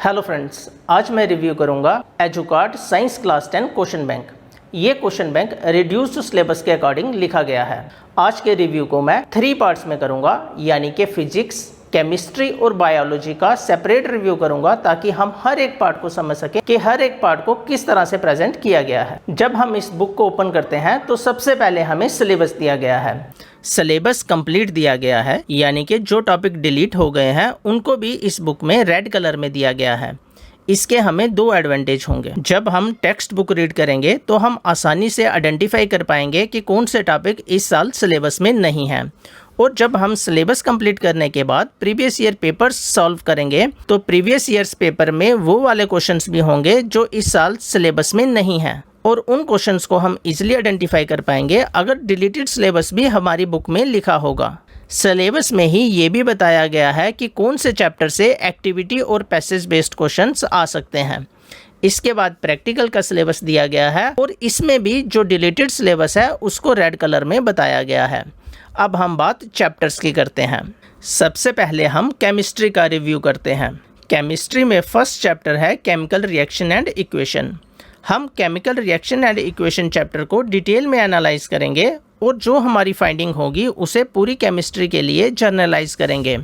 Hello friends, आज मैं review करूंगा एजुकार्ड साइंस क्लास 10 क्वेश्चन बैंक। ये क्वेश्चन बैंक रिड्यूस्ड सिलेबस के अकॉर्डिंग लिखा गया है। आज के रिव्यू को मैं 3 पार्ट्स में करूंगा, यानी कि फिजिक्स, केमिस्ट्री और बायोलॉजी का सेपरेट रिव्यू करूंगा ताकि हम हर एक पार्ट को समझ सकें कि हर एक पार्ट को किस तरह से प्रेजेंट किया गया है। जब हम इस बुक को ओपन करते हैं तो सबसे पहले हमें सिलेबस दिया गया है। सिलेबस कंप्लीट दिया गया है, यानी कि जो टॉपिक डिलीट हो गए हैं उनको भी इस बुक में रेड कलर में दिया गया है। इसके हमें 2 एडवांटेज होंगे। जब हम टेक्स्ट बुक रीड करेंगे तो हम आसानी से आइडेंटिफाई कर पाएंगे कि कौन से टॉपिक इस साल सिलेबस में नहीं हैं। और जब हम सिलेबस कंप्लीट करने के बाद प्रीवियस ईयर पेपर्स सॉल्व करेंगे तो प्रीवियस ईयर्स पेपर में वो वाले क्वेश्चंस भी होंगे जो इस साल सिलेबस में नहीं हैं, और उन क्वेश्चंस को हम इजीली आइडेंटिफाई कर पाएंगे अगर डिलीटेड सिलेबस भी हमारी बुक में लिखा होगा। सिलेबस में ही ये भी बताया गया है कि कौन से चैप्टर से एक्टिविटी और पैसेज बेस्ड क्वेश्चंस आ सकते हैं। इसके बाद प्रैक्टिकल का सिलेबस दिया गया है और इसमें भी जो डिलीटेड सिलेबस है उसको रेड कलर में बताया गया है। अब हम बात चैप्टर्स की करते हैं। सबसे पहले हम केमिस्ट्री का रिव्यू करते हैं। केमिस्ट्री में फर्स्ट चैप्टर है केमिकल रिएक्शन एंड इक्वेशन। हम chemical reaction and equation chapter को डिटेल में एनालाइज करेंगे और जो हमारी फाइंडिंग होगी उसे पूरी केमिस्ट्री के लिए जर्नलाइज करेंगे।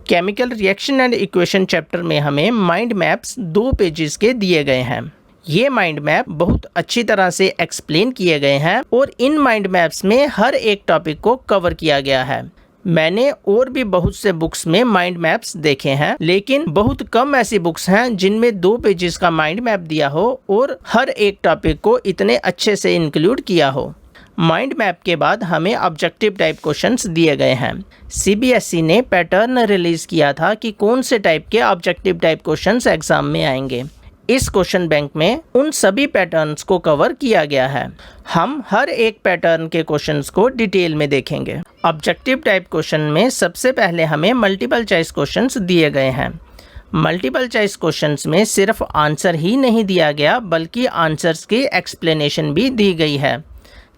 Chemical reaction and equation chapter में हमें माइंड मैप्स 2 पेजेस के दिए गए हैं। ये माइंड मैप बहुत अच्छी तरह से एक्सप्लेन किए गए हैं और इन माइंड मैप्स में हर एक टॉपिक को कवर किया गया है। मैंने और भी बहुत से बुक्स में माइंड मैप्स देखे हैं, लेकिन बहुत कम ऐसी बुक्स हैं जिनमें 2 पेजेस का माइंड मैप दिया हो और हर एक टॉपिक को इतने अच्छे से इंक्लूड किया हो। माइंड मैप के बाद हमें ऑब्जेक्टिव टाइप क्वेश्चंस दिए गए हैं। सीबीएसई ने पैटर्न रिलीज किया था कि कौन से टाइप के ऑब्जेक्टिव टाइप क्वेश्चंस एग्जाम में आएंगे। इस क्वेश्चन बैंक में उन सभी पैटर्न्स को कवर किया गया है। हम हर एक पैटर्न के क्वेश्चंस को डिटेल में देखेंगे। ऑब्जेक्टिव टाइप क्वेश्चन में सबसे पहले हमें मल्टीपल चॉइस क्वेश्चंस दिए गए हैं। मल्टीपल चॉइस क्वेश्चंस में सिर्फ आंसर ही नहीं दिया गया बल्कि आंसर्स की एक्सप्लेनेशन भी दी गई है।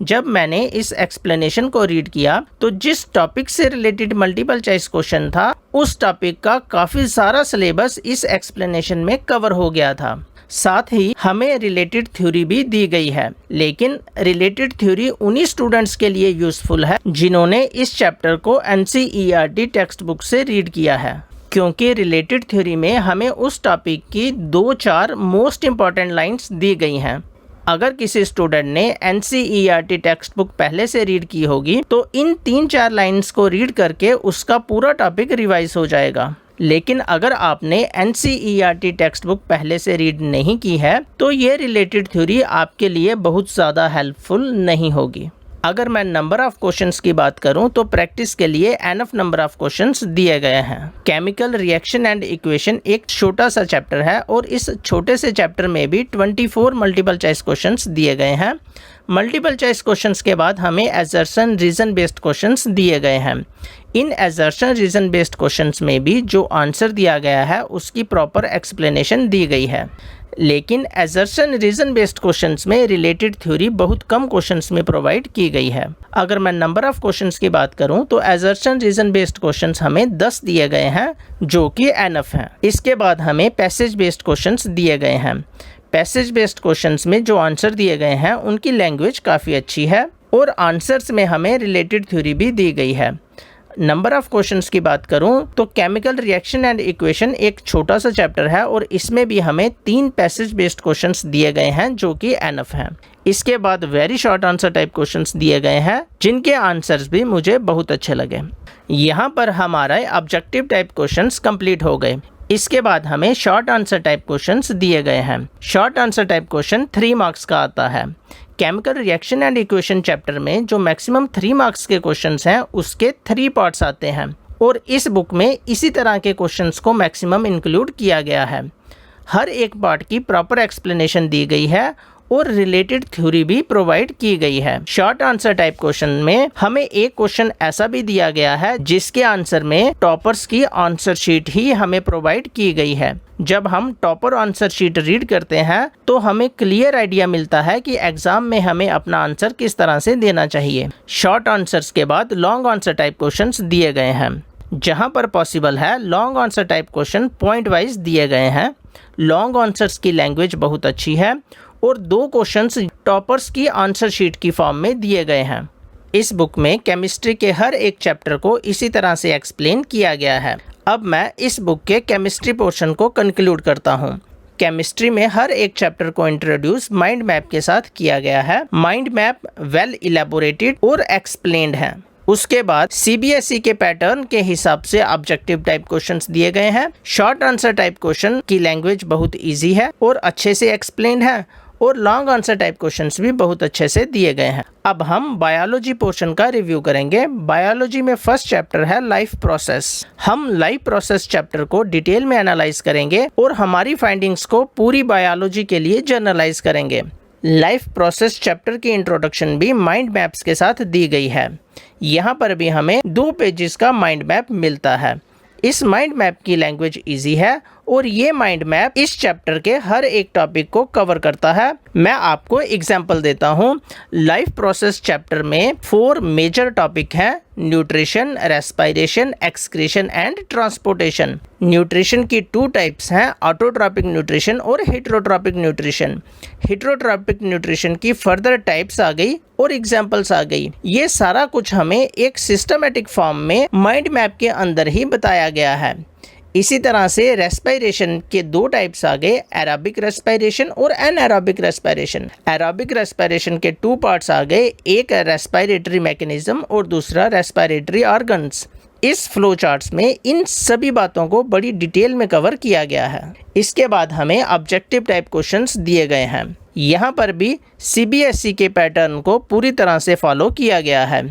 जब मैंने इस एक्सप्लेनेशन को रीड किया तो जिस टॉपिक से रिलेटेड मल्टीपल चॉइस क्वेश्चन था उस टॉपिक का काफ़ी सारा सिलेबस इस एक्सप्लेनेशन में कवर हो गया था। साथ ही हमें रिलेटेड थ्योरी भी दी गई है, लेकिन रिलेटेड थ्योरी उन्हीं स्टूडेंट्स के लिए यूजफुल है जिन्होंने इस चैप्टर को एनसीईआरटी टेक्स्ट बुक से रीड किया है, क्योंकि रिलेटेड थ्योरी में हमें उस टॉपिक की 2-4 मोस्ट इंपॉर्टेंट लाइन्स दी गई हैं। अगर किसी स्टूडेंट ने एनसीईआरटी टेक्स्ट बुक पहले से रीड की होगी तो इन 3-4 लाइन्स को रीड करके उसका पूरा टॉपिक रिवाइज हो जाएगा। लेकिन अगर आपने एनसीईआरटी टेक्स्ट बुक पहले से रीड नहीं की है तो ये रिलेटेड थ्योरी आपके लिए बहुत ज़्यादा हेल्पफुल नहीं होगी। अगर मैं नंबर ऑफ क्वेश्चंस की बात करूं तो प्रैक्टिस के लिए एनफ नंबर ऑफ क्वेश्चंस दिए गए हैं। केमिकल रिएक्शन एंड इक्वेशन एक छोटा सा चैप्टर है और इस छोटे से चैप्टर में भी 24 मल्टीपल चॉइस क्वेश्चंस दिए गए हैं। मल्टीपल चॉइस क्वेश्चंस के बाद हमें एजर्शन रीजन बेस्ड क्वेश्चंस दिए गए हैं। इन एजर्शन रीजन बेस्ड क्वेश्चंस में भी जो आंसर दिया गया है उसकी प्रॉपर एक्सप्लेनेशन दी गई है, लेकिन एजर्शन रीजन बेस्ड क्वेश्चंस में रिलेटेड थ्योरी बहुत कम क्वेश्चंस में प्रोवाइड की गई है। अगर मैं नंबर ऑफ क्वेश्चंस की बात करूं तो एजर्शन रीजन बेस्ड क्वेश्चंस हमें 10 दिए गए हैं जो कि एनफ हैं। इसके बाद हमें पैसेज बेस्ड क्वेश्चंस दिए गए हैं। पैसेज बेस्ड क्वेश्चंस में जो आंसर दिए गए हैं उनकी लैंग्वेज काफ़ी अच्छी है और आंसर्स में हमें रिलेटेड थ्योरी भी दी गई है। नंबर ऑफ क्वेश्चंस की बात करूं तो केमिकल रिएक्शन एंड इक्वेशन एक छोटा सा चैप्टर है और इसमें भी हमें 3 पैसेज बेस्ड क्वेश्चंस दिए गए हैं जो कि एनफ हैं। इसके बाद very short answer type questions दिए गए हैं जिनके आंसर्स भी मुझे बहुत अच्छे लगे। यहाँ पर हमारा ऑब्जेक्टिव टाइप क्वेश्चंस कंप्लीट हो गए। इसके बाद हमें शॉर्ट आंसर टाइप क्वेश्चंस दिए गए हैं। Short answer type question 3 marks का आता है। Chemical reaction and equation chapter में जो मैक्सिमम 3 मार्क्स के क्वेश्चंस हैं उसके 3 पार्ट्स आते हैं और इस बुक में इसी तरह के क्वेश्चंस को मैक्सिमम इंक्लूड किया गया है। हर एक पार्ट की प्रॉपर एक्सप्लेनेशन दी गई है और रिलेटेड थ्योरी भी प्रोवाइड की गई है। शॉर्ट आंसर टाइप क्वेश्चन में हमें एक क्वेश्चन ऐसा भी दिया गया है जिसके आंसर में टॉपर्स की आंसर शीट ही हमें प्रोवाइड की गई है। जब हम टॉपर आंसर शीट रीड करते हैं तो हमें क्लियर आइडिया मिलता है कि एग्जाम में हमें अपना आंसर किस तरह से देना चाहिए। शॉर्ट आंसर्स के बाद लॉन्ग आंसर टाइप क्वेश्चंस दिए गए हैं। जहां पर पॉसिबल है long answer type question point wise दिए गए हैं। लॉन्ग आंसर्स की लैंग्वेज बहुत अच्छी है और 2 क्वेश्चंस टॉपर्स की आंसर शीट की फॉर्म में दिए गए हैं। इस बुक में केमिस्ट्री के हर एक चैप्टर को इसी तरह से एक्सप्लेन किया गया है। अब मैं इस बुक के केमिस्ट्री पोर्शन को कंक्लूड करता हूँ। केमिस्ट्री में हर एक चैप्टर को इंट्रोड्यूस माइंड मैप के साथ किया गया है। माइंड मैप वेल इलेबोरेटेड और एक्सप्लेन्ड है। उसके बाद सीबीएसई के पैटर्न के हिसाब से ऑब्जेक्टिव टाइप क्वेश्चंस दिए गए हैं। शॉर्ट आंसर टाइप क्वेश्चन की लैंग्वेज बहुत इजी है और अच्छे से एक्सप्लेन्ड है और लॉन्ग आंसर टाइप क्वेश्चंस भी बहुत अच्छे से दिए गए हैं। अब हम बायोलॉजी पोर्शन का रिव्यू करेंगे। बायोलॉजी में फर्स्ट चैप्टर है लाइफ प्रोसेस। हम लाइफ प्रोसेस चैप्टर को डिटेल में एनालाइज करेंगे और हमारी फाइंडिंग्स को पूरी बायोलॉजी के लिए जर्नलाइज करेंगे। लाइफ प्रोसेस चैप्टर की इंट्रोडक्शन भी माइंड मैप्स के साथ दी गई है। यहाँ पर भी हमें 2 पेजेस का माइंड मैप मिलता है। इस माइंड मैप की लैंग्वेज इजी है और ये माइंड मैप इस चैप्टर के हर एक टॉपिक को कवर करता है। मैं आपको एग्जांपल देता हूँ। लाइफ प्रोसेस चैप्टर में 4 मेजर टॉपिक हैं: nutrition, respiration, excretion and transportation. Nutrition की 2 टाइप्स हैं, ऑटोट्रॉपिक न्यूट्रिशन और हेटेरोट्रॉपिक न्यूट्रिशन। हेटेरोट्रॉपिक न्यूट्रिशन की फर्दर टाइप्स आ गई और एग्जाम्पल्स आ गई। ये सारा कुछ हमें एक सिस्टमेटिक फॉर्म में माइंड मैप के अंदर ही बताया गया है। इसी तरह से रेस्पिरेशन के 2 टाइप्स आ गए, एरोबिक रेस्पिरेशन और एनारोबिक रेस्पिरेशन। एरोबिक रेस्पिरेशन के 2 पार्ट्स आ गए, एक रेस्पिरेटरी मैकेनिज्म और दूसरा रेस्पिरेटरी ऑर्गन्स। इस फ्लो चार्ट्स में इन सभी बातों को बड़ी डिटेल में कवर किया गया है। इसके बाद हमें ऑब्जेक्टिव टाइप क्वेश्चंस दिए गए हैं। यहाँ पर भी सीबीएसई के पैटर्न को पूरी तरह से फॉलो किया गया है।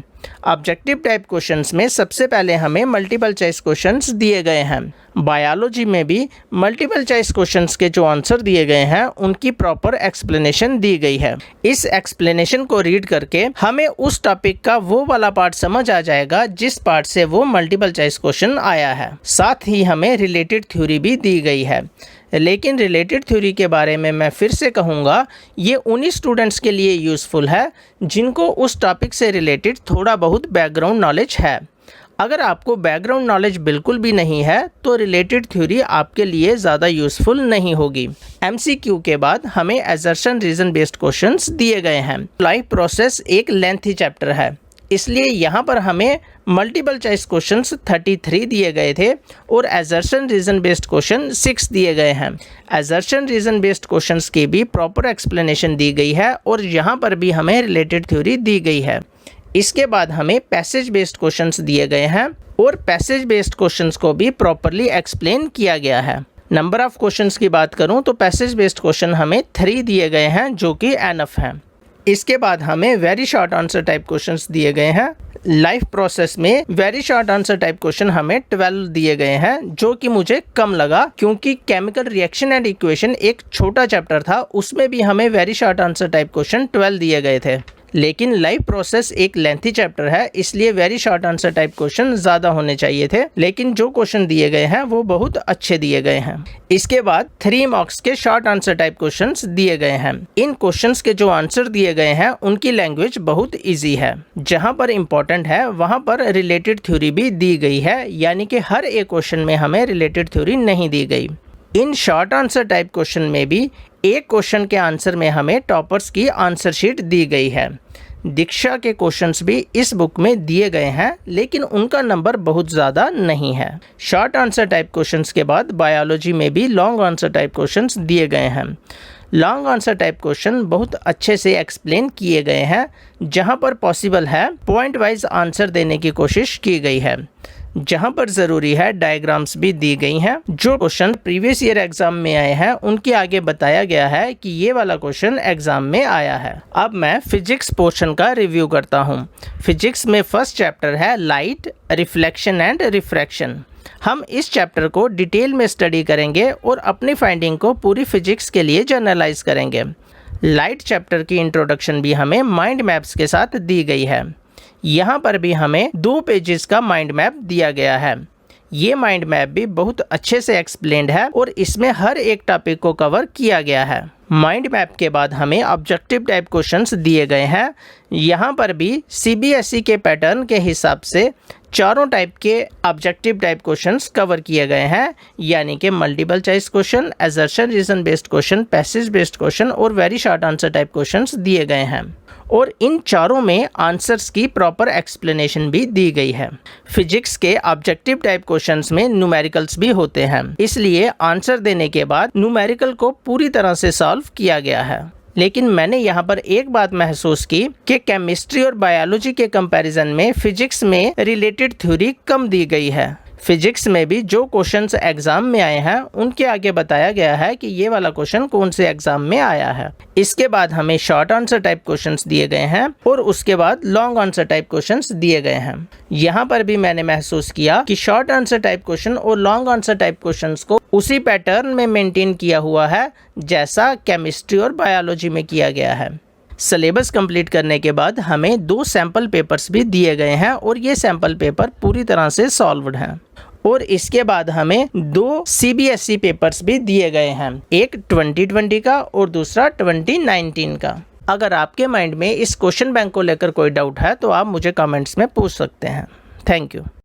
ऑब्जेक्टिव टाइप क्वेश्चंस में सबसे पहले हमें मल्टीपल चॉइस क्वेश्चंस दिए गए हैं। बायोलॉजी में भी मल्टीपल चॉइस क्वेश्चंस के जो आंसर दिए गए हैं उनकी प्रॉपर एक्सप्लेनेशन दी गई है। इस एक्सप्लेनेशन को रीड करके हमें उस टॉपिक का वो वाला पार्ट समझ आ जाएगा जिस पार्ट से वो मल्टीपल चॉइस क्वेश्चन आया है। साथ ही हमें रिलेटेड थ्योरी भी दी गई है। लेकिन रिलेटेड थ्योरी के बारे में मैं फिर से कहूँगा, ये उन्हीं स्टूडेंट्स के लिए यूज़फुल है जिनको उस टॉपिक से रिलेटेड थोड़ा बहुत बैकग्राउंड नॉलेज है। अगर आपको बैकग्राउंड नॉलेज बिल्कुल भी नहीं है तो रिलेटेड थ्योरी आपके लिए ज़्यादा यूज़फुल नहीं होगी। एमसीक्यू के बाद हमें असर्शन रीजन बेस्ड क्वेश्चंस दिए गए हैं। लाइफ प्रोसेस एक लेंथी चैप्टर है, इसलिए यहाँ पर हमें मल्टीपल चॉइस क्वेश्चंस 33 दिए गए थे और असर्शन रीजन बेस्ड क्वेश्चन 6 दिए गए हैं। असर्शन रीजन बेस्ड क्वेश्चंस की भी प्रॉपर एक्सप्लेनेशन दी गई है और यहाँ पर भी हमें रिलेटेड थ्योरी दी गई है। इसके बाद हमें पैसेज बेस्ड क्वेश्चंस दिए गए हैं और पैसेज बेस्ड क्वेश्चंस को भी प्रॉपरली एक्सप्लेन किया गया है। नंबर ऑफ क्वेश्चंस की बात करूं तो पैसेज बेस्ड क्वेश्चन हमें 3 दिए गए हैं जो कि एनफ हैं। इसके बाद हमें very short answer type questions दिए गए हैं। लाइफ प्रोसेस में very short answer type question हमें 12 दिए गए हैं जो कि मुझे कम लगा, क्योंकि केमिकल रिएक्शन एंड इक्वेशन एक छोटा चैप्टर था, उसमें भी हमें very short answer type question 12 दिए गए थे। लेकिन लाइफ प्रोसेस एक लेंथी चैप्टर है, इसलिए very short answer type question ज़्यादा होने चाहिए थे, लेकिन जो क्वेश्चन दिए गए हैं वो बहुत अच्छे दिए गए हैं। इसके बाद 3 मार्क्स के शॉर्ट आंसर टाइप क्वेश्चंस दिए गए हैं। इन क्वेश्चंस के जो आंसर दिए गए हैं उनकी लैंग्वेज बहुत ईजी है। जहाँ पर इम्पोर्टेंट है वहाँ पर रिलेटेड थ्योरी भी दी गई है, यानी कि हर एक क्वेश्चन में हमें रिलेटेड थ्योरी नहीं दी गई। In short answer type question में भी एक क्वेश्चन के आंसर में हमें टॉपर्स की आंसर शीट दी गई है। दीक्षा के क्वेश्चंस भी इस बुक में दिए गए हैं, लेकिन उनका नंबर बहुत ज़्यादा नहीं है। शॉर्ट आंसर टाइप क्वेश्चंस के बाद बायोलॉजी में भी लॉन्ग आंसर टाइप क्वेश्चंस दिए गए हैं। लॉन्ग आंसर टाइप क्वेश्चन बहुत अच्छे से एक्सप्लेन किए गए हैं। जहां पर पॉसिबल है पॉइंट वाइज आंसर देने की कोशिश की गई है। जहां पर ज़रूरी है डायग्राम्स भी दी गई हैं। जो क्वेश्चन प्रीवियस ईयर एग्जाम में आए हैं उनके आगे बताया गया है कि ये वाला क्वेश्चन एग्जाम में आया है। अब मैं फिजिक्स पोर्शन का रिव्यू करता हूँ। फिजिक्स में फर्स्ट चैप्टर है लाइट, रिफ्लेक्शन एंड रिफ्रैक्शन। हम इस चैप्टर को डिटेल में स्टडी करेंगे और अपनी फाइंडिंग को पूरी फिजिक्स के लिए जर्नलाइज करेंगे। लाइट चैप्टर की इंट्रोडक्शन भी हमें माइंड मैप्स के साथ दी गई है। यहाँ पर भी हमें 2 पेजेस का माइंड मैप दिया गया है। ये माइंड मैप भी बहुत अच्छे से एक्सप्लेन्ड है और इसमें हर एक टॉपिक को कवर किया गया है। माइंड मैप के बाद हमें ऑब्जेक्टिव टाइप क्वेश्चंस दिए गए हैं। यहाँ पर भी सीबीएसई के पैटर्न के हिसाब से चारों टाइप के ऑब्जेक्टिव टाइप क्वेश्चंस कवर किए गए हैं, यानी कि multiple choice question, assertion reason based question, passage based question और very short answer type questions दिए गए हैं। और इन चारों में आंसर्स की प्रॉपर एक्सप्लेनेशन भी दी गई है। फिजिक्स के ऑब्जेक्टिव टाइप क्वेश्चंस में न्यूमेरिकल्स भी होते हैं, इसलिए आंसर देने के बाद न्यूमेरिकल को पूरी तरह से सॉल्व किया गया है। लेकिन मैंने यहाँ पर एक बात महसूस की कि केमिस्ट्री और बायोलॉजी के कंपैरिजन में फिजिक्स में रिलेटेड थ्योरी कम दी गई है। फिजिक्स में भी जो क्वेश्चंस एग्जाम में आए हैं उनके आगे बताया गया है कि ये वाला क्वेश्चन कौन से एग्जाम में आया है। इसके बाद हमें शॉर्ट आंसर टाइप क्वेश्चंस दिए गए हैं और उसके बाद लॉन्ग आंसर टाइप क्वेश्चंस दिए गए हैं। यहाँ पर भी मैंने महसूस किया कि शॉर्ट आंसर टाइप क्वेश्चन और लॉन्ग आंसर टाइप क्वेश्चंस को उसी पैटर्न में मेंटेन किया हुआ है जैसा केमिस्ट्री और बायोलॉजी में किया गया है। सिलेबस कंप्लीट करने के बाद हमें 2 सैंपल पेपर्स भी दिए गए हैं और ये सैंपल पेपर पूरी तरह से सॉल्व्ड हैं। और इसके बाद हमें 2 CBSE पेपर्स भी दिए गए हैं, एक 2020 का और दूसरा 2019 का। अगर आपके माइंड में इस क्वेश्चन बैंक को लेकर कोई डाउट है तो आप मुझे कमेंट्स में पूछ सकते हैं। Thank you.